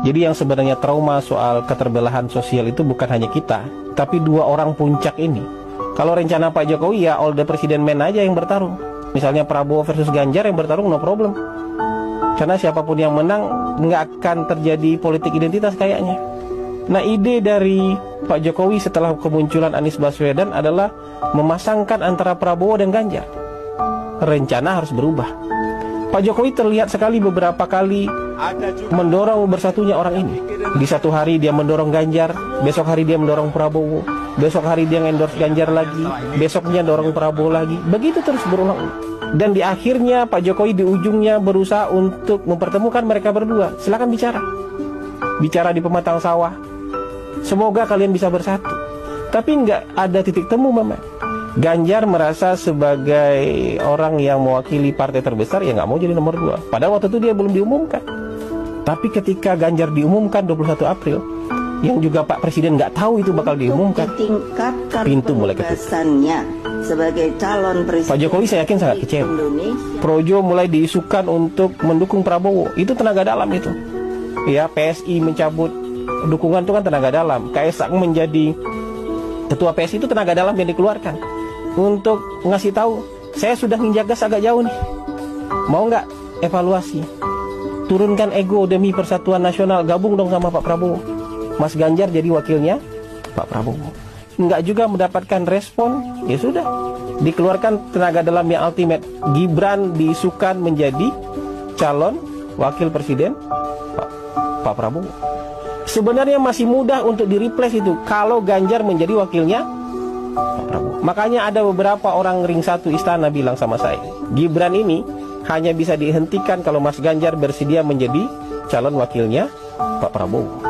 Jadi yang sebenarnya trauma soal keterbelahan sosial itu bukan hanya kita, tapi dua orang puncak ini. Kalau rencana Pak Jokowi ya all the president men aja yang bertarung. Misalnya Prabowo versus Ganjar yang bertarung, no problem. Karena siapapun yang menang nggak akan terjadi politik identitas kayaknya. Nah, ide dari Pak Jokowi setelah kemunculan Anies Baswedan adalah memasangkan antara Prabowo dan Ganjar. Rencana harus berubah. Pak Jokowi terlihat sekali beberapa kali mendorong bersatunya orang ini. Di satu hari dia mendorong Ganjar, besok hari dia mendorong Prabowo, besok hari dia endorse Ganjar lagi, besoknya dorong Prabowo lagi. Begitu terus berulang-ulang. Dan di akhirnya Pak Jokowi di ujungnya berusaha untuk mempertemukan mereka berdua. Silakan bicara. Bicara di pematang sawah. Semoga kalian bisa bersatu. Tapi nggak ada titik temu memang. Ganjar merasa sebagai orang yang mewakili partai terbesar ya nggak mau jadi nomor 2. Padahal waktu itu dia belum diumumkan. Tapi ketika Ganjar diumumkan 21 April, yang juga Pak Presiden nggak tahu itu bakal diumumkan, pintu mulai ketutup. Sebagai calon presiden Pak Jokowi saya yakin sangat kecewa. Projo mulai diisukan untuk mendukung Prabowo. Itu tenaga dalam itu. Ya, PSI mencabut dukungan itu kan tenaga dalam. Kaisang menjadi ketua PSI itu tenaga dalam yang dikeluarkan untuk ngasih tahu, saya sudah nginjak gas agak jauh nih. Mau nggak evaluasi? Turunkan ego demi persatuan nasional, gabung dong sama Pak Prabowo. Mas Ganjar jadi wakilnya Pak Prabowo. Nggak juga mendapatkan respon, ya sudah, dikeluarkan tenaga dalam yang ultimate. Gibran diisukan menjadi calon wakil presiden Pak Prabowo. Sebenarnya masih mudah untuk di-replace itu kalau Ganjar menjadi wakilnya Pak Prabowo. Makanya ada beberapa orang ring satu istana bilang sama saya, Gibran ini hanya bisa dihentikan kalau Mas Ganjar bersedia menjadi calon wakilnya Pak Prabowo.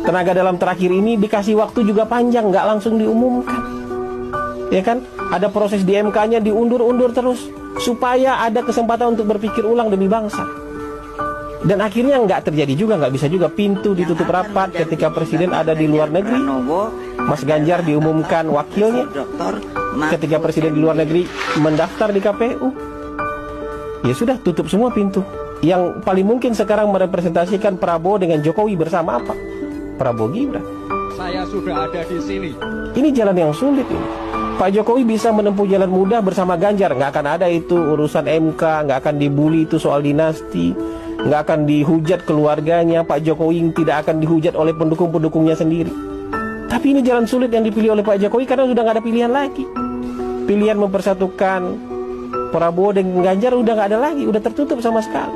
Tenaga dalam terakhir ini dikasih waktu juga panjang, nggak langsung diumumkan. Ya kan? Ada proses di MK-nya diundur-undur terus supaya ada kesempatan untuk berpikir ulang demi bangsa. Dan akhirnya nggak terjadi juga, nggak bisa juga. Pintu ditutup rapat ketika presiden ada di luar negeri. Mas Ganjar diumumkan wakilnya ketika presiden di luar negeri mendaftar di KPU. Ya sudah, tutup semua pintu. Yang paling mungkin sekarang merepresentasikan Prabowo dengan Jokowi bersama apa? Prabowo Gibran. Saya sudah ada di sini. Ini jalan yang sulit ini. Pak Jokowi bisa menempuh jalan mudah bersama Ganjar. Nggak akan ada itu urusan MK, nggak akan dibully itu soal dinasti, nggak akan dihujat keluarganya. Pak Jokowi tidak akan dihujat oleh pendukung-pendukungnya sendiri. Tapi ini jalan sulit yang dipilih oleh Pak Jokowi karena sudah nggak ada pilihan lagi. Pilihan mempersatukan Prabowo dengan Ganjar udah nggak ada lagi, udah tertutup sama sekali.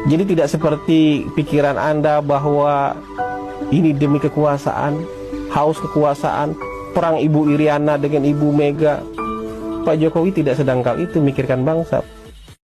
Jadi tidak seperti pikiran Anda bahwa ini demi kekuasaan, haus kekuasaan, perang Ibu Iriana dengan Ibu Mega. Pak Jokowi tidak sedangkal itu mikirkan bangsa.